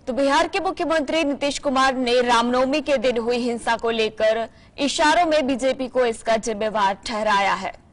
तो बिहार के मुख्यमंत्री नीतीश कुमार ने रामनवमी के दिन हुई हिंसा को लेकर इशारों में बीजेपी को इसका जिम्मेवार ठहराया है।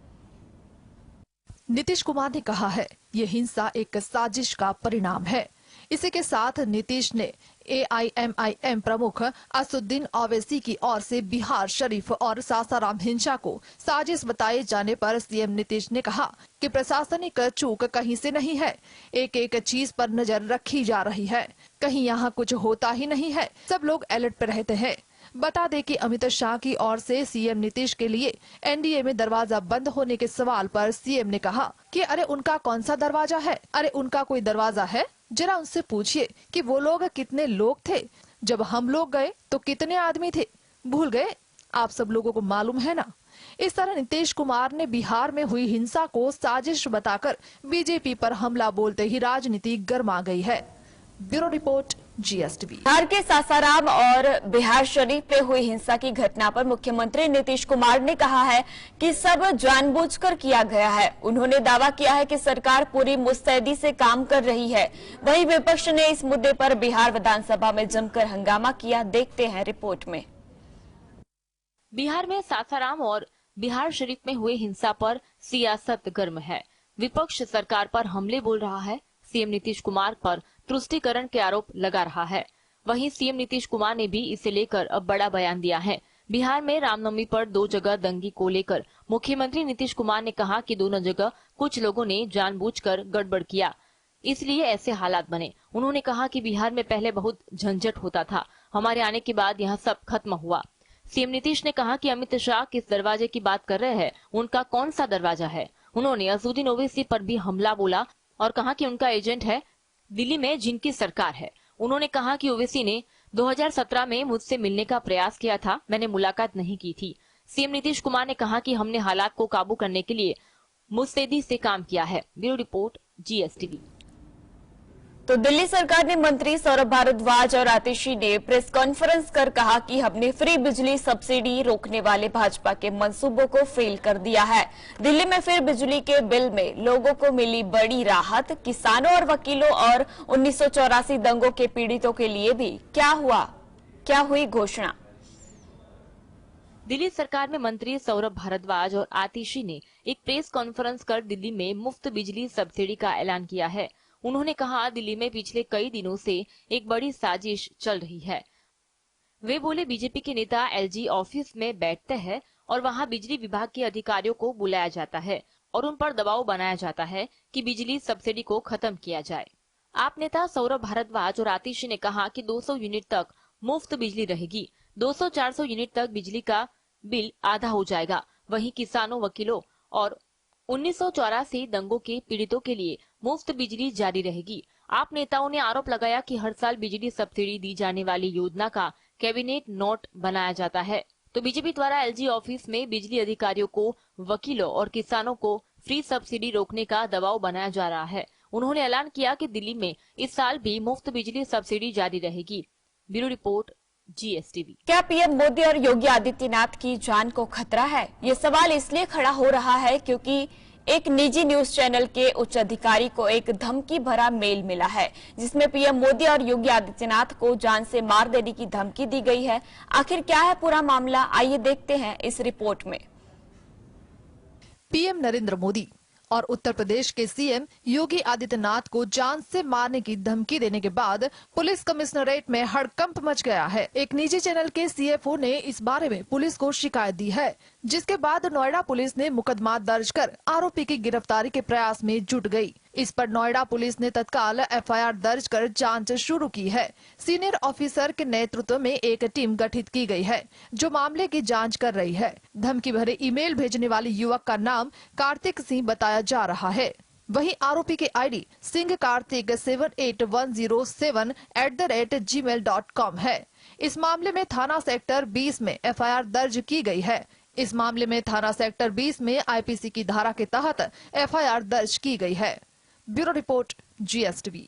नीतीश कुमार ने कहा है ये हिंसा एक साजिश का परिणाम है। इसी के साथ नीतीश ने AIMIM प्रमुख असुद्दीन ओवैसी की ओर से बिहार शरीफ और सासाराम हिंसा को साजिश बताए जाने पर सीएम नीतीश ने कहा कि प्रशासनिक चूक कहीं से नहीं है, एक एक चीज पर नजर रखी जा रही है, कहीं यहाँ कुछ होता ही नहीं है, सब लोग अलर्ट पर रहते हैं। बता दें कि अमित शाह की ओर से सीएम नीतीश के लिए NDA में दरवाजा बंद होने के सवाल पर सीएम ने कहा कि अरे उनका कौन सा दरवाजा है, अरे उनका कोई दरवाजा है, जरा उनसे पूछिए कि वो लोग कितने लोग थे, जब हम लोग गए तो कितने आदमी थे, भूल गए, आप सब लोगों को मालूम है ना। इस तरह नीतीश कुमार ने बिहार में हुई हिंसा को साजिश बताकर बीजेपी पर हमला बोलते ही राजनीति गर्मा गई है। Bureau report GSTV। बिहार के सासाराम और बिहार शरीफ में हुई हिंसा की घटना पर मुख्यमंत्री नीतीश कुमार ने कहा है कि सब जानबूझकर किया गया है। उन्होंने दावा किया है कि सरकार पूरी मुस्तैदी से काम कर रही है। वहीं विपक्ष ने इस मुद्दे पर बिहार विधानसभा में जमकर हंगामा किया। देखते हैं रिपोर्ट में। बिहार में सासाराम और बिहार शरीफ में हुई हिंसा पर सियासत गर्म है। विपक्ष सरकार पर हमले बोल रहा है, सीएम नीतीश कुमार पर तुष्टीकरण के आरोप लगा रहा है। वहीं सीएम नीतीश कुमार ने भी इसे लेकर अब बड़ा बयान दिया है। बिहार में रामनवमी पर 2 जगह दंगे को लेकर मुख्यमंत्री नीतीश कुमार ने कहा कि दोनों जगह कुछ लोगों ने जानबूझकर गड़बड़ किया, इसलिए ऐसे हालात बने। उन्होंने कहा कि बिहार में पहले बहुत झंझट होता था, हमारे आने के बाद यहाँ सब खत्म हुआ। सीएम नीतीश ने कहा कि अमित शाह किस दरवाजे की बात कर रहे हैं, उनका कौन सा दरवाजा है। उन्होंने असुद्दीन ओवैसी पर भी हमला बोला और कहा कि उनका एजेंट है दिल्ली में जिनकी सरकार है। उन्होंने कहा कि ओवैसी ने 2017 में मुझसे मिलने का प्रयास किया था, मैंने मुलाकात नहीं की थी। सीएम नीतीश कुमार ने कहा कि हमने हालात को काबू करने के लिए मुस्तैदी से काम किया है। Bureau report GSTV। तो दिल्ली सरकार ने मंत्री सौरभ भारद्वाज और आतिशी ने प्रेस कॉन्फ्रेंस कर कहा कि हमने फ्री बिजली सब्सिडी रोकने वाले भाजपा के मंसूबों को फेल कर दिया है। दिल्ली में फिर बिजली के बिल में लोगों को मिली बड़ी राहत। किसानों और वकीलों और 1984 दंगों के पीड़ितों के लिए भी क्या हुई घोषणा। दिल्ली सरकार में मंत्री सौरभ भारद्वाज और आतिशी ने एक प्रेस कॉन्फ्रेंस कर दिल्ली में मुफ्त बिजली सब्सिडी का ऐलान किया है। उन्होंने कहा दिल्ली में पिछले कई दिनों से एक बड़ी साजिश चल रही है। वे बोले बीजेपी के नेता LG ऑफिस में बैठते हैं और वहां बिजली विभाग के अधिकारियों को बुलाया जाता है और उन पर दबाव बनाया जाता है कि बिजली सब्सिडी को खत्म किया जाए। आप नेता सौरभ भारद्वाज और आतिशी ने कहा कि 200 यूनिट तक मुफ्त बिजली रहेगी, 200-400 यूनिट तक बिजली का बिल आधा हो जाएगा। वहीं किसानों, वकीलों और 1984 दंगों के पीड़ितों के लिए मुफ्त बिजली जारी रहेगी। आप नेताओं ने आरोप लगाया कि हर साल बिजली सब्सिडी दी जाने वाली योजना का कैबिनेट नोट बनाया जाता है। तो बीजेपी द्वारा LG ऑफिस में बिजली अधिकारियों को, वकीलों और किसानों को फ्री सब्सिडी रोकने का दबाव बनाया जा रहा है। उन्होंने ऐलान किया कि दिल्ली में इस साल भी मुफ्त बिजली सब्सिडी जारी रहेगी। Bureau report GSTV। क्या पीएम मोदी और योगी आदित्यनाथ की जान को खतरा है? ये सवाल इसलिए खड़ा हो रहा है क्योंकि एक निजी न्यूज चैनल के उच्च अधिकारी को एक धमकी भरा मेल मिला है जिसमें पीएम मोदी और योगी आदित्यनाथ को जान से मार देने की धमकी दी गई है। आखिर क्या है पूरा मामला, आइए देखते हैं इस रिपोर्ट में। पीएम नरेंद्र मोदी और उत्तर प्रदेश के सीएम योगी आदित्यनाथ को जान से मारने की धमकी देने के बाद पुलिस कमिश्नरेट में हड़कंप मच गया है। एक निजी चैनल के CFO ने इस बारे में पुलिस को शिकायत दी है, जिसके बाद नोएडा पुलिस ने मुकदमा दर्ज कर आरोपी की गिरफ्तारी के प्रयास में जुट गई। इस पर नोएडा पुलिस ने तत्काल FIR दर्ज कर जांच शुरू की है। सीनियर ऑफिसर के नेतृत्व में एक टीम गठित की गई है जो मामले की जांच कर रही है। धमकी भरे ईमेल भेजने वाले युवक का नाम कार्तिक सिंह बताया जा रहा है। वहीं आरोपी की ID सिंह कार्तिक 78107@gmail.com है। इस मामले में थाना सेक्टर 20 में FIR दर्ज की गई है। इस मामले में थाना सेक्टर 20 में IPC की धारा के तहत FIR दर्ज की गई है। Bureau report GSTV।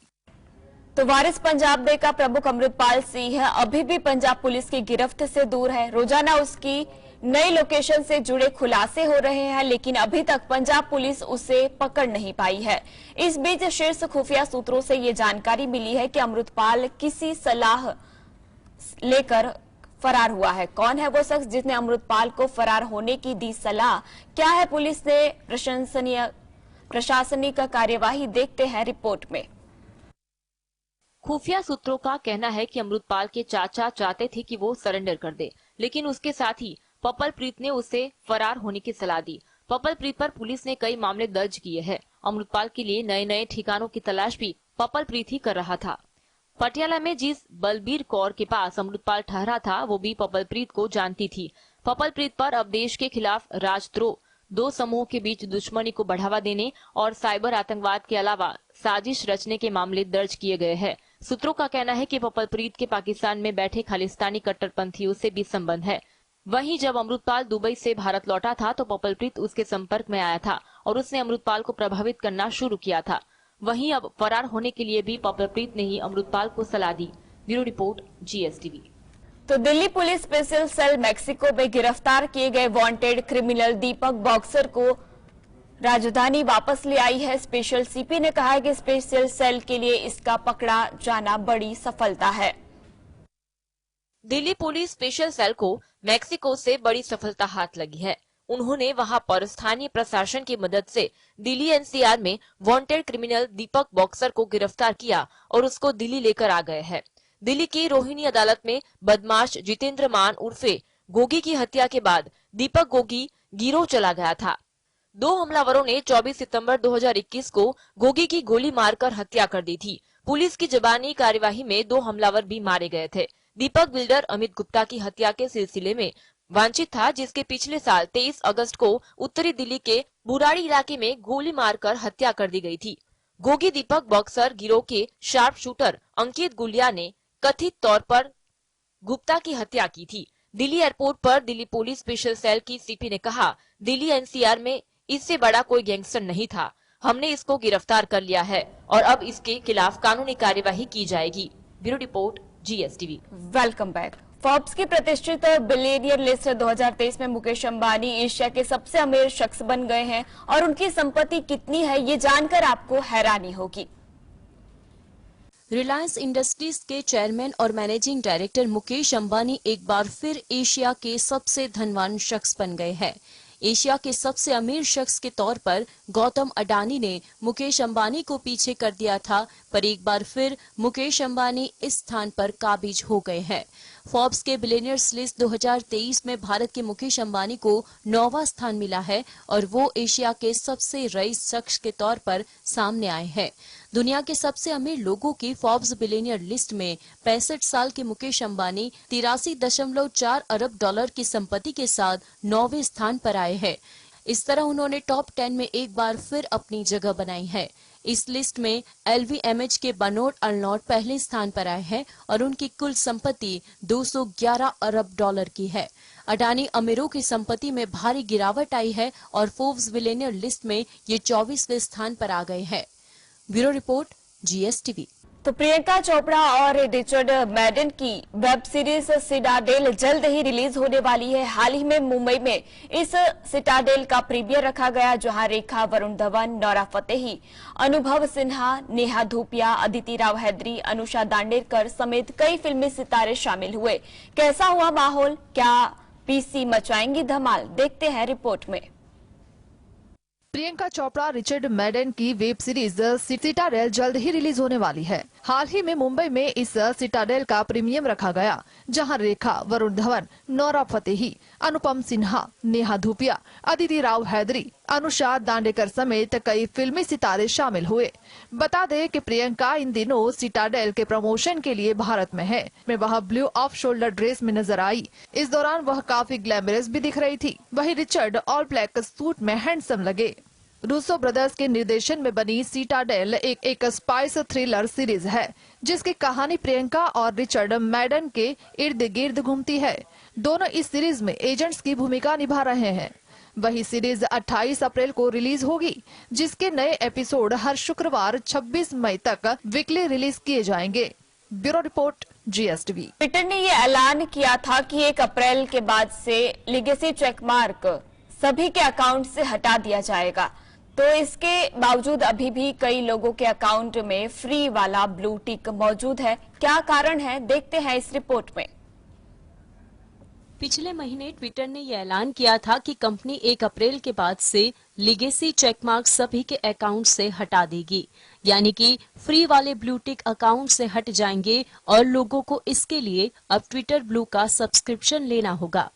तो वारिस पंजाब डे का प्रमुख अमृतपाल सिंह अभी भी पंजाब पुलिस की गिरफ्त से दूर है। रोजाना उसकी नई लोकेशन से जुड़े खुलासे हो रहे हैं, लेकिन अभी तक पंजाब पुलिस उसे पकड़ नहीं पाई है। इस बीच शीर्ष खुफिया सूत्रों से ये जानकारी मिली है कि अमृतपाल किसी सलाह लेकर फरार हुआ है। कौन है वो शख्स जिसने अमृतपाल को फरार होने की दी सलाह? क्या है पुलिस ने प्रशासनिक कार्यवाही? देखते हैं रिपोर्ट में। खुफिया सूत्रों का कहना है कि अमृतपाल के चाचा चाहते थे कि वो सरेंडर कर दे, लेकिन उसके साथ ही पपलप्रीत ने उसे फरार होने की सलाह दी। पपलप्रीत पर पुलिस ने कई मामले दर्ज किए हैं। अमृतपाल के लिए नए नए ठिकानों की तलाश भी पपलप्रीत ही कर रहा था। पटियाला में जिस बलबीर कौर के पास अमृतपाल ठहरा था, वो भी पपलप्रीत को जानती थी। पपलप्रीत पर अब देश के खिलाफ राजद्रोह, दो समूहों के बीच दुश्मनी को बढ़ावा देने और साइबर आतंकवाद के अलावा साजिश रचने के मामले दर्ज किए गए हैं। सूत्रों का कहना है कि पपलप्रीत के पाकिस्तान में बैठे खालिस्तानी कट्टरपंथियों से भी संबंध है। वहीं जब अमृतपाल दुबई से भारत लौटा था तो पपलप्रीत उसके संपर्क में आया था और उसने अमृतपाल को प्रभावित करना शुरू किया था। वहीं अब फरार होने के लिए भी पपलप्रीत ने ही अमृतपाल को सलाह दी। Bureau report, GSTV। तो Delhi police special cell Mexico में गिरफ्तार किए गए वांटेड क्रिमिनल दीपक बॉक्सर को राजधानी वापस ले आई है। स्पेशल सीपी ने कहा है कि स्पेशल सेल के लिए इसका पकड़ा जाना बड़ी सफलता है। दिल्ली पुलिस स्पेशल सेल को मेक्सिको से बड़ी सफलता हाथ लगी है। उन्होंने वहां पर स्थानीय प्रशासन की मदद से दिल्ली NCR में वांटेड क्रिमिनल दीपक बॉक्सर को गिरफ्तार किया और उसको दिल्ली लेकर आ गए हैं। दिल्ली की रोहिणी अदालत में बदमाश जितेंद्र मान उर्फे गोगी की हत्या के बाद दीपक गोगी गिरोह चला गया था। दो हमलावरों ने 24 सितंबर 2021 को गोगी की गोली मारकर हत्या कर दी थी। पुलिस की जबानी कार्यवाही में दो हमलावर भी मारे गए थे। दीपक बिल्डर अमित गुप्ता की हत्या के सिलसिले में वांछित था, जिसके पिछले साल 23 अगस्त को उत्तरी दिल्ली के बुराड़ी इलाके में गोली मारकर हत्या कर दी गई थी। गोगी दीपक बॉक्सर गिरोह के शार्प शूटर अंकित गुलिया ने कथित तौर पर गुप्ता की हत्या की थी। दिल्ली एयरपोर्ट पर दिल्ली पुलिस स्पेशल सेल की सीपी ने कहा, दिल्ली NCR में इससे बड़ा कोई गैंगस्टर नहीं था। हमने इसको गिरफ्तार कर लिया है और अब इसके खिलाफ कानूनी कार्यवाही की जाएगी। Bureau report, GSTV। Welcome back. Forbes की प्रतिष्ठित बिलियनियर लिस्ट 2023 में मुकेश अंबानी एशिया के सबसे अमीर शख्स बन गए हैं और उनकी संपत्ति कितनी है ये जानकर आपको हैरानी होगी। रिलायंस इंडस्ट्रीज के चेयरमैन और मैनेजिंग डायरेक्टर मुकेश अंबानी एक बार फिर एशिया के सबसे धनवान शख्स बन गए हैं। एशिया के सबसे अमीर शख्स के तौर पर गौतम अडानी ने मुकेश अंबानी को पीछे कर दिया था, पर एक बार फिर मुकेश अंबानी इस स्थान पर काबिज हो गए हैं। फोर्ब्स के बिलियनियर्स लिस्ट 2023 में भारत के मुकेश अंबानी को 9वां स्थान मिला है और वो एशिया के सबसे रईस शख्स के तौर पर सामने आए हैं। दुनिया के सबसे अमीर लोगों की फोर्ब्स बिलियनियर लिस्ट में 65 साल के मुकेश अंबानी 83.4 अरब डॉलर की संपत्ति के साथ 9वें स्थान पर आए हैं। इस तरह उन्होंने टॉप 10 में एक बार फिर अपनी जगह बनाई है। इस लिस्ट में LVMH के बनोट अर्नोट पहले स्थान पर आए हैं और उनकी कुल संपत्ति 211 अरब डॉलर की है। अडानी अमीरों की संपत्ति में भारी गिरावट आई है और फोर्ब्स बिलियनियर लिस्ट में ये 24वें स्थान पर आ गए हैं। Bureau report, GSTV। तो प्रियंका चोपड़ा और रिचर्ड मैडन की वेब सीरीज सिटाडेल जल्द ही रिलीज होने वाली है। हाल ही में मुंबई में इस सिटाडेल का प्रीमियर रखा गया, जहां रेखा, वरुण धवन, नोरा फतेही, अनुभव सिन्हा, नेहा धूपिया, अदिति राव हैदरी, अनुषा दांडेकर समेत कई फिल्मी सितारे शामिल हुए। कैसा हुआ माहौल? क्या PC मचाएंगी धमाल? देखते हैं रिपोर्ट में। प्रियंका चोपड़ा, रिचर्ड मैडन की वेब सीरीज सिटाडेल जल्द ही रिलीज होने वाली है। हाल ही में मुंबई में इस सिटाडेल का प्रीमियम रखा गया, जहां रेखा, वरुण धवन, नोरा फतेही, अनुपम सिन्हा, नेहा धूपिया, अदिति राव हैदरी, अनुषा दांडेकर समेत कई फिल्मी सितारे शामिल हुए। बता दें कि प्रियंका इन दिनों सिटाडेल के प्रमोशन के लिए भारत में है। वह ब्लू ऑफ शोल्डर ड्रेस में नजर आई। इस दौरान वह काफी ग्लैमरस भी दिख रही थी। वहीं रिचर्ड ऑल ब्लैक सूट में हैंडसम लगे। रूसो ब्रदर्स के निर्देशन में बनी सिटाडेल एक स्पाइस थ्रिलर सीरीज है, जिसकी कहानी प्रियंका और रिचर्ड मैडन के इर्द गिर्द घूमती है। दोनों इस सीरीज में एजेंट्स की भूमिका निभा रहे हैं। वही सीरीज 28 अप्रैल को रिलीज होगी, जिसके नए एपिसोड हर शुक्रवार 26 मई तक वीकली रिलीज किए जाएंगे। Bureau report, GSTV। ट्विटर ने ये ऐलान किया था कि 1 अप्रैल के बाद से लीगेसी चेकमार्क सभी के अकाउंट से हटा दिया जाएगा। तो इसके बावजूद अभी भी कई लोगों के अकाउंट में फ्री वाला ब्लू टिक मौजूद है। क्या कारण है, देखते हैं इस रिपोर्ट में। पिछले महीने ट्विटर ने यह ऐलान किया था कि कंपनी 1 अप्रैल के बाद से लीगेसी चेकमार्क सभी के अकाउंट से हटा देगी, यानी कि फ्री वाले ब्लू टिक अकाउंट से हट जाएंगे और लोगों को इसके लिए अब ट्विटर ब्लू का सब्सक्रिप्शन लेना होगा।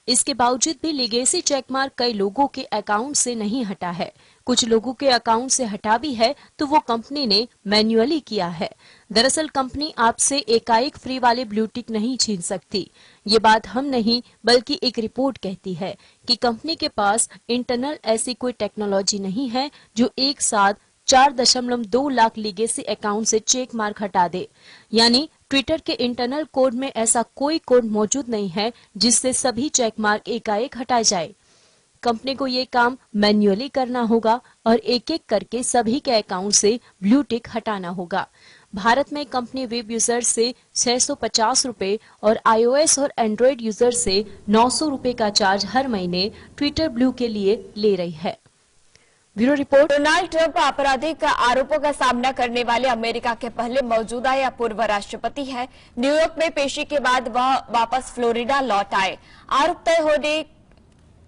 इसके बावजूद भी लीगेसी चेकमार्क कई लोगों के अकाउंट से नहीं हटा है। कुछ लोगों के अकाउंट से हटा भी है तो वो कंपनी ने मैन्युअली किया है। दरअसल कंपनी आपसे एकाएक फ्री वाले ब्लू टिक नहीं छीन सकती। ये बात हम नहीं बल्कि एक रिपोर्ट कहती है कि कंपनी के पास इंटरनल ऐसी कोई टेक्नोलॉजी नहीं है जो एक साथ 4.2 लाख लीगेसी अकाउंट से चेक मार्क हटा दे। यानी ट्विटर के इंटरनल कोड में ऐसा कोई कोड मौजूद नहीं है जिससे सभी चेक मार्क एकाएक हटाए जाए। कंपनी को ये काम मैन्युअली करना होगा और एक एक करके सभी के अकाउंट से ब्लू टिक हटाना होगा। भारत में कंपनी वेब यूजर से 650 रुपए और iOS और एंड्रॉइड यूजर से 900 रुपए का चार्ज हर महीने ट्विटर ब्लू के लिए ले रही है। Bureau report. डोनाल्ड ट्रंप आपराधिक आरोपों का सामना करने वाले अमेरिका के पहले मौजूदा या पूर्व राष्ट्रपति हैं। न्यूयॉर्क में पेशी के बाद वह वापस फ्लोरिडा लौट आए। आरोप तय होने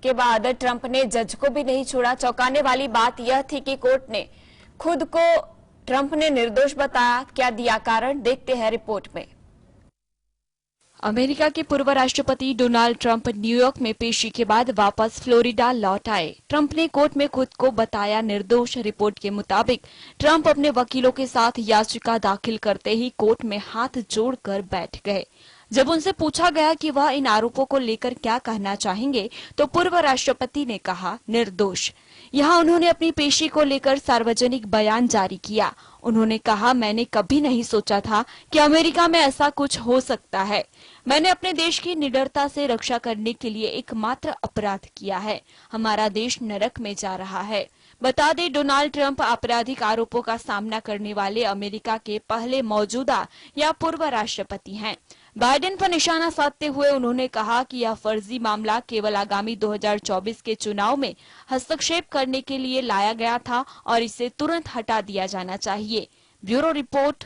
के बाद ट्रंप ने जज को भी नहीं छोड़ा। चौंकाने वाली बात यह थी कि कोर्ट ने खुद को ट्रंप ने निर्दोष बताया। क्या दिया कारण, देखते हैं रिपोर्ट में। अमेरिका के पूर्व राष्ट्रपति डोनाल्ड ट्रंप न्यूयॉर्क में पेशी के बाद वापस फ्लोरिडा लौट आए। ट्रंप ने कोर्ट में खुद को बताया निर्दोष। रिपोर्ट के मुताबिक ट्रंप अपने वकीलों के साथ याचिका दाखिल करते ही कोर्ट में हाथ जोड़कर बैठ गए। जब उनसे पूछा गया कि वह इन आरोपों को लेकर क्या कहना चाहेंगे तो पूर्व राष्ट्रपति ने कहा निर्दोष। यहाँ उन्होंने अपनी पेशी को लेकर सार्वजनिक बयान जारी किया। उन्होंने कहा, मैंने कभी नहीं सोचा था कि अमेरिका में ऐसा कुछ हो सकता है। मैंने अपने देश की निडरता से रक्षा करने के लिए एकमात्र अपराध किया है। हमारा देश नरक में जा रहा है। बता दें, डोनाल्ड ट्रंप आपराधिक आरोपों का सामना करने वाले अमेरिका के पहले मौजूदा या पूर्व राष्ट्रपति हैं। बाइडेन पर निशाना साधते हुए उन्होंने कहा कि यह फर्जी मामला केवल आगामी 2024 के चुनाव में हस्तक्षेप करने के लिए लाया गया था और इसे तुरंत हटा दिया जाना चाहिए। Bureau report.